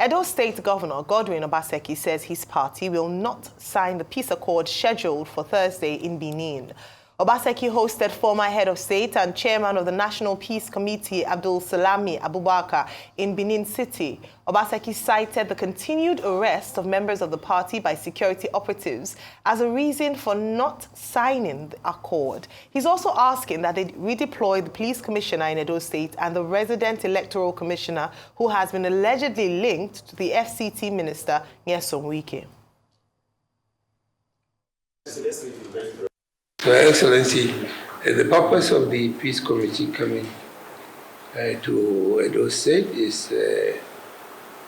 Edo State Governor Godwin Obaseki says his party will not sign the peace accord scheduled for Thursday in Benin. Obaseki hosted former head of state and chairman of the National Peace Committee Abdul Salami Abubakar in Benin City. Obaseki cited the continued arrest of members of the party by security operatives as a reason for not signing the accord. He's also asking that they redeploy the police commissioner in Edo State and the resident electoral commissioner who has been allegedly linked to the FCT minister, Nyesom Wike. Your Excellency, the purpose of the Peace Committee coming to Edo State is,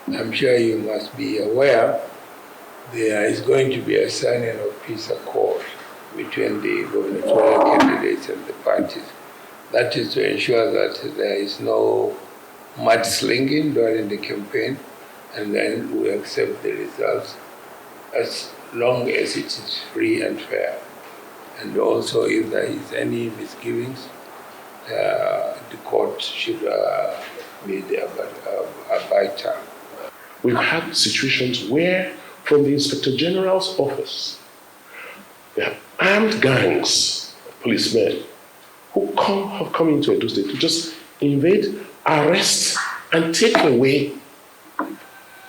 I'm sure you must be aware, there is going to be a signing of peace accord between the gubernatorial candidates and the parties. That is to ensure that there is no mudslinging during the campaign, and then we accept the results as long as it is free and fair. And also, if there is any misgivings, the court should be there, but abide. We've had situations where, from the Inspector General's office, there are armed gangs of policemen who have come into Edo State to just invade, arrest, and take away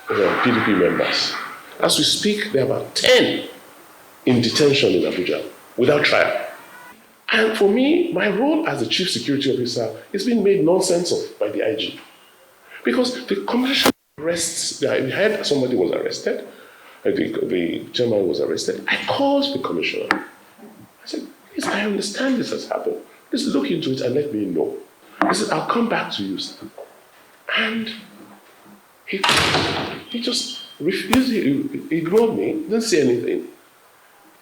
PDP members. As we speak, there are about 10 in detention in Abuja without trial. And for me, my role as the chief security officer is being made nonsense of by the IG. Because the commission arrests, we heard somebody was arrested, the chairman was arrested. I called the commissioner. I said, please, I understand this has happened. Please look into it and let me know. He said, I'll come back to you, sir. And he just refused, he ignored me, didn't say anything.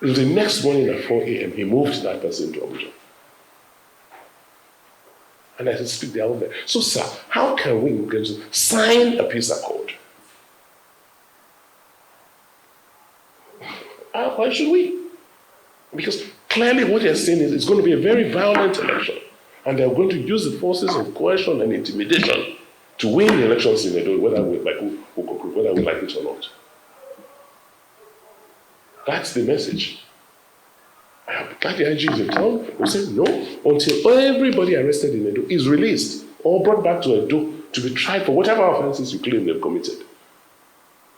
It was the next morning at 4 a.m., he moved that person to Abuja. And I said, speak down there. So, sir, how can we sign a peace accord? Why should we? Because clearly what you're saying is it's going to be a very violent election. And they're going to use the forces of coercion and intimidation to win the elections in Edo, whether we like it or not. That's the message. I have got the IG in town. We said no until everybody arrested in Edo is released or brought back to Edo to be tried for whatever offenses you claim they've committed.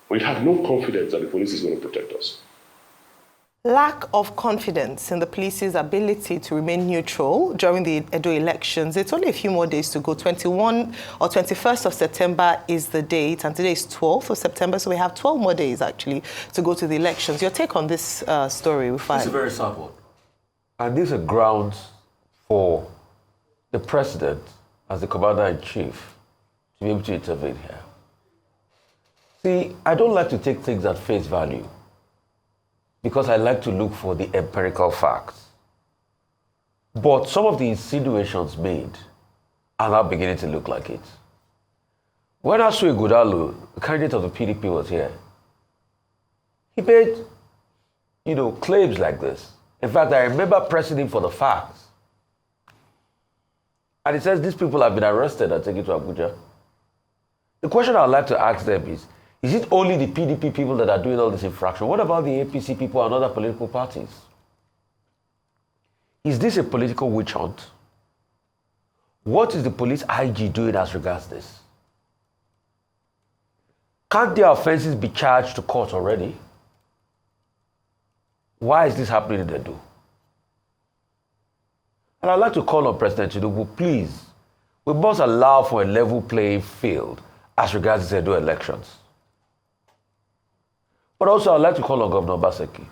We have no confidence that the police is going to protect us. Lack of confidence in the police's ability to remain neutral during the Edo elections. It's only a few more days to go. 21 or 21st of September is the date, and today is 12th of September, so we have 12 more days, actually, to go to the elections. Your take on this story, Rufai? It's a very sad one. And these are grounds for the president, as the commander-in-chief, to be able to intervene here. See, I don't like to take things at face value, because I like to look for the empirical facts. But some of the insinuations made are now beginning to look like it. When Asue Gudalu, the candidate of the PDP, was here, he made, claims like this. In fact, I remember pressing him for the facts. And he says these people have been arrested and taken to Abuja. The question I'd like to ask them is it only the PDP people that are doing all this infraction? What about the APC people and other political parties? Is this a political witch hunt? What is the police IG doing as regards this? Can't their offenses be charged to court already? Why is this happening in Edo? And I'd like to call on President Tinubu, please, we must allow for a level playing field as regards the Edo elections. But also, I'd like to call on Governor Obaseki.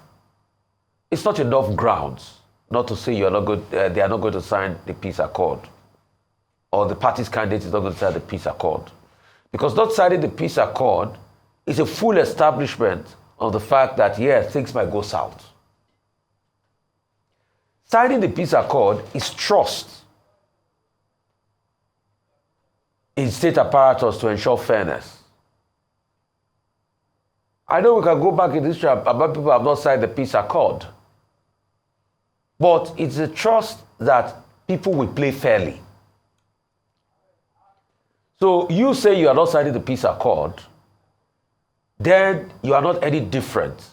It's not enough grounds not to say they are not going to sign the peace accord, or the party's candidate is not going to sign the peace accord. Because not signing the peace accord is a full establishment of the fact that, things might go south. Signing the peace accord is trust in state apparatus to ensure fairness. I know we can go back in history about people who have not signed the peace accord. But it's a trust that people will play fairly. So you say you are not signing the peace accord, then you are not any different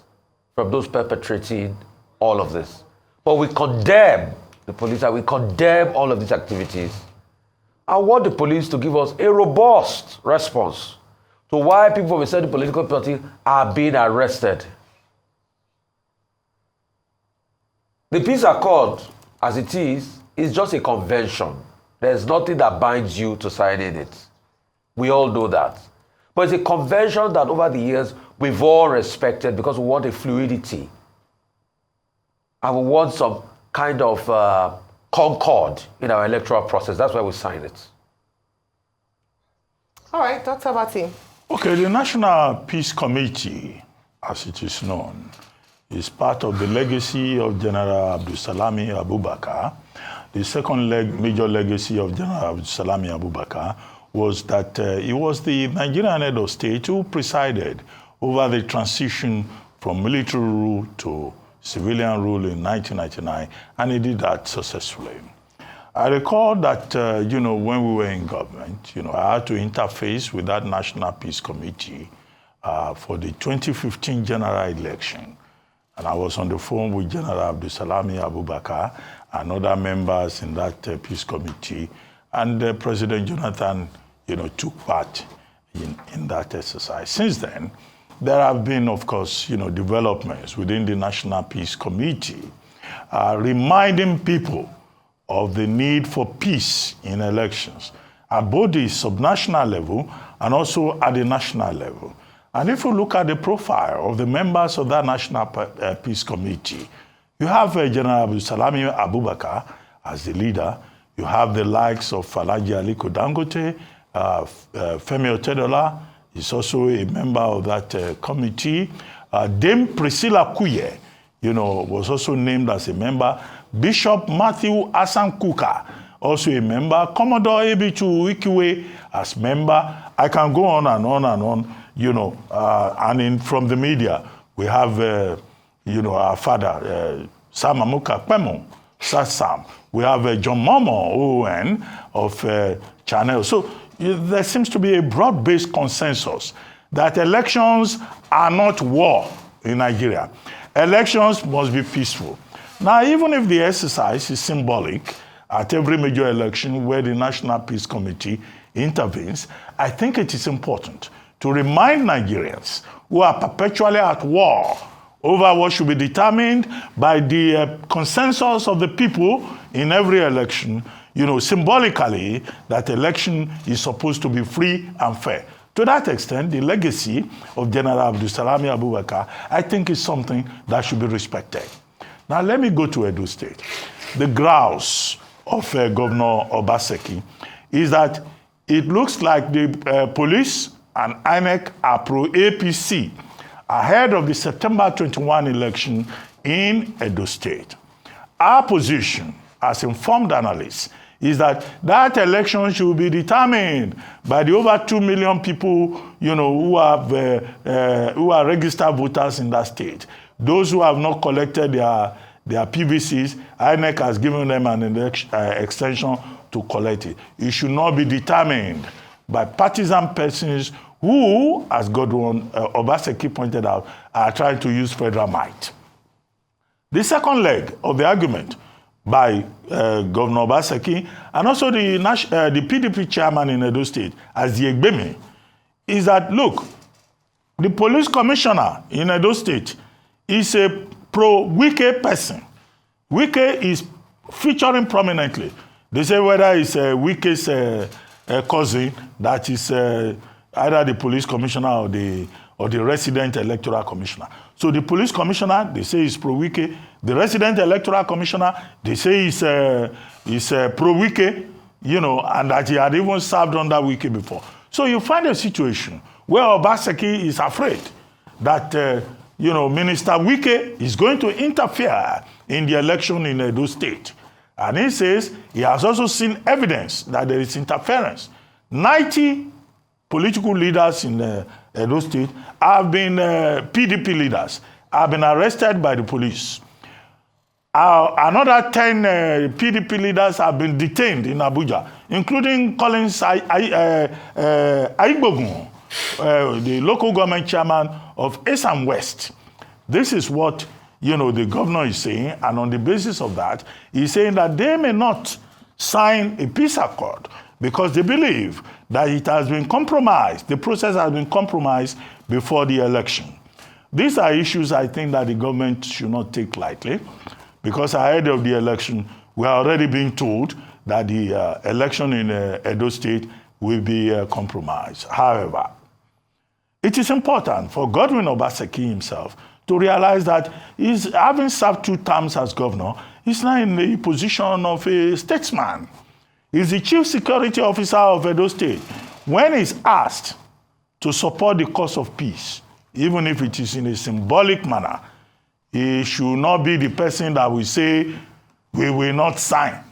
from those perpetrating all of this. But we condemn the police and we condemn all of these activities. I want the police to give us a robust response to why people from a certain political party are being arrested. The peace accord, as it is just a convention. There's nothing that binds you to signing it. We all know that. But it's a convention that over the years we've all respected because we want a fluidity. And we want some kind of concord in our electoral process. That's why we signed it. All right, Dr. Bati. Okay, the National Peace Committee, as it is known, is part of the legacy of General Abdulsalami Abubakar. The second major legacy of General Abdulsalami Abubakar was that he was the Nigerian head of state who presided over the transition from military rule to civilian rule in 1999, and he did that successfully. I recall that, when we were in government, I had to interface with that National Peace Committee for the 2015 general election. And I was on the phone with General Abdulsalami Abubakar and other members in that peace committee. And President Jonathan, took part in that exercise. Since then, there have been, of course, developments within the National Peace Committee, reminding people of the need for peace in elections at both the subnational level and also at the national level. And if you look at the profile of the members of that National Peace Committee, you have General Abdulsalami Abubakar as the leader. You have the likes of Alhaji Aliko Dangote, Femi Otedola is also a member of that committee. Dame Priscilla Kuye, was also named as a member. Bishop Matthew Asan Kuka, also a member. Commodore Ebichu Ikiwe as member. I can go on and on and on, from the media, we have, our father, Sam Amuka Pemo, Sam. We have John Momo ON of Channel. So there seems to be a broad-based consensus that elections are not war in Nigeria. Elections must be peaceful. Now, even if the exercise is symbolic at every major election where the National Peace Committee intervenes, I think it is important to remind Nigerians who are perpetually at war over what should be determined by the consensus of the people in every election, symbolically, that election is supposed to be free and fair. To that extent, the legacy of General Abdulsalami Abubakar, I think, is something that should be respected. Now, let me go to Edo State. The grouse of Governor Obaseki is that it looks like the police and INEC are pro-APC ahead of the September 21 election in Edo State. Our position, as informed analysts, is that that election should be determined by the over 2 million people, who are registered voters in that state. Those who have not collected their PVCs, INEC has given them an extension to collect it. It should not be determined by partisan persons who, as Godwin Obaseki pointed out, are trying to use federal might. The second leg of the argument by Governor Obaseki and also the PDP chairman in Edo State, Aziegbemi, is that, look, the police commissioner in Edo State is a pro-Wike person. Wike is featuring prominently. They say whether it's Wike's cousin that is either the police commissioner or the resident electoral commissioner. So the police commissioner, they say is pro-Wike. The resident electoral commissioner, they say is pro-Wike, and that he had even served under Wike before. So you find a situation where Obaseki is afraid that Minister Wike is going to interfere in the election in Edo State. And he says he has also seen evidence that there is interference. 90 political leaders in Edo State have been PDP leaders, have been arrested by the police. Another 10 PDP leaders have been detained in Abuja, including Collins Aigbogun, the local government chairman of Esan West. This is what, the governor is saying, and on the basis of that, he's saying that they may not sign a peace accord because they believe that it has been compromised, the process has been compromised before the election. These are issues I think that the government should not take lightly, because ahead of the election, we are already being told that the election in Edo State will be compromised. However, it is important for Godwin Obaseki himself to realize that he's having served 2 terms as governor, he's now in the position of a statesman. He's the chief security officer of Edo State. When he's asked to support the cause of peace, even if it is in a symbolic manner, he should not be the person that will say, we will not sign.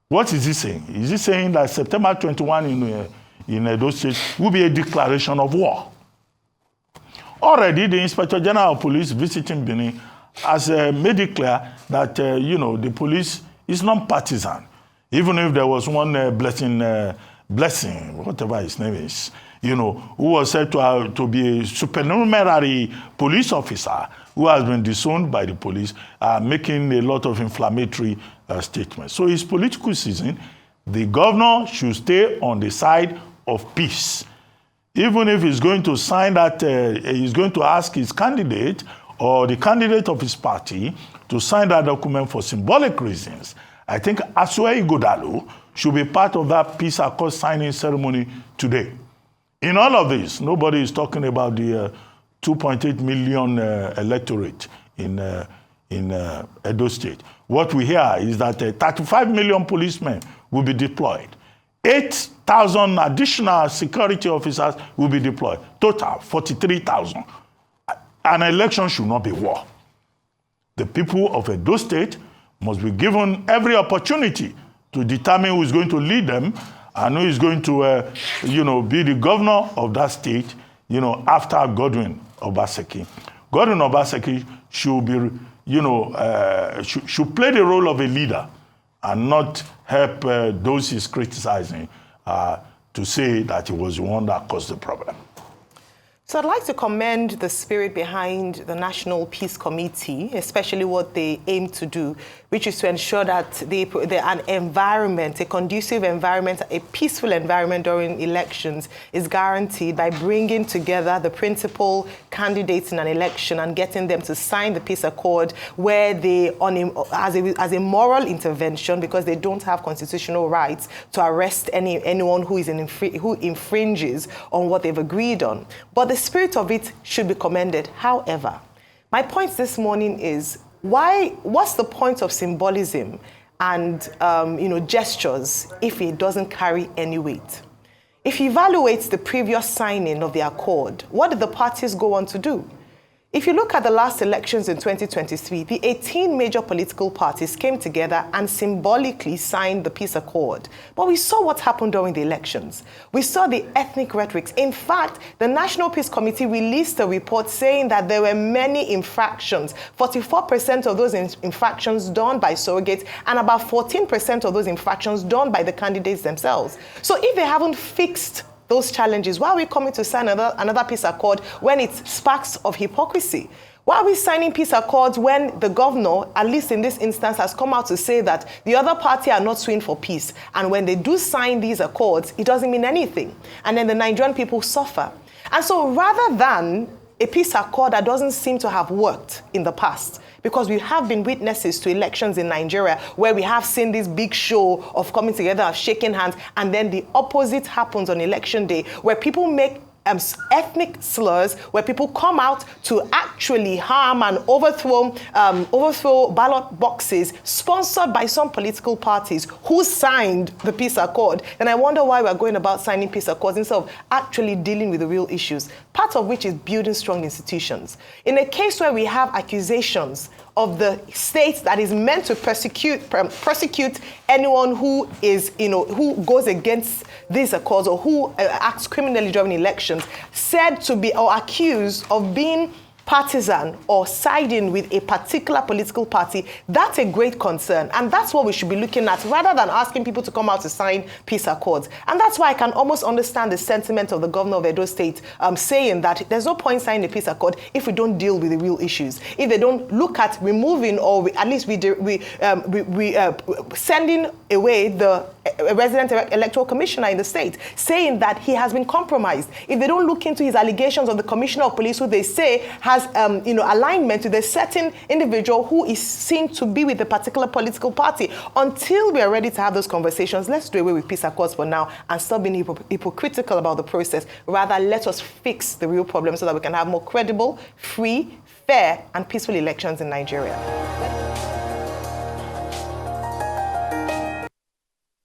What is he saying? Is he saying that September 21 in Edo State will be a declaration of war? Already, the Inspector General of Police visiting Benin has made it clear that, the police is non-partisan. Even if there was one blessing, whatever his name is, who was said to be a supernumerary police officer who has been disowned by the police, making a lot of inflammatory statements. So his political season, the governor should stay on the side of peace. Even if he's going to sign that, he's going to ask his candidate or the candidate of his party to sign that document for symbolic reasons, I think Asue Ighodalo should be part of that peace accord signing ceremony today. In all of this, nobody is talking about the 2.8 million electorate in Edo State. What we hear is that 35 million policemen will be deployed. 8,000 additional security officers will be deployed. Total, 43,000. An election should not be war. The people of Edo State must be given every opportunity to determine who is going to lead them and who is going to, be the governor of that state, after Godwin Obaseki. Godwin Obaseki should be, should play the role of a leader and not help those he's criticizing to say that he was the one that caused the problem. So I'd like to commend the spirit behind the National Peace Committee, especially what they aim to do, which is to ensure that an environment, a conducive environment, a peaceful environment during elections is guaranteed by bringing together the principal candidates in an election and getting them to sign the peace accord where they, as a moral intervention, because they don't have constitutional rights to arrest anyone who infringes on what they've agreed on. But the spirit of it should be commended. However, my point this morning is, what's the point of symbolism and gestures if it doesn't carry any weight? If you evaluate the previous signing of the accord, what did the parties go on to do? If you look at the last elections in 2023, the 18 major political parties came together and symbolically signed the peace accord. But we saw what happened during the elections. We saw the ethnic rhetorics. In fact, the National Peace Committee released a report saying that there were many infractions, 44% of those infractions done by surrogates and about 14% of those infractions done by the candidates themselves. So if they haven't fixed those challenges, why are we coming to sign another peace accord when it sparks of hypocrisy? Why are we signing peace accords when the governor, at least in this instance, has come out to say that the other party are not suing for peace? And when they do sign these accords, it doesn't mean anything. And then the Nigerian people suffer. And so rather than a peace accord that doesn't seem to have worked in the past, because we have been witnesses to elections in Nigeria where we have seen this big show of coming together, of shaking hands, and then the opposite happens on election day, where people make ethnic slurs, where people come out to actually harm and overthrow ballot boxes sponsored by some political parties who signed the peace accord. And I wonder why we're going about signing peace accords instead of actually dealing with the real issues, part of which is building strong institutions. In a case where we have accusations of the state that is meant to prosecute anyone who is, who goes against these accords or who acts criminally during elections, said to be or accused of being partisan or siding with a particular political party, that's a great concern. And that's what we should be looking at rather than asking people to come out to sign peace accords. And that's why I can almost understand the sentiment of the governor of Edo State saying that there's no point signing a peace accord if we don't deal with the real issues. If they don't look at removing or at least sending away the resident electoral commissioner in the state, saying that he has been compromised. If they don't look into his allegations of the commissioner of police, who they say has alignment with a certain individual who is seen to be with a particular political party. Until we are ready to have those conversations, let's do away with peace accords for now and stop being hypocritical about the process. Rather, let us fix the real problem so that we can have more credible, free, fair, and peaceful elections in Nigeria.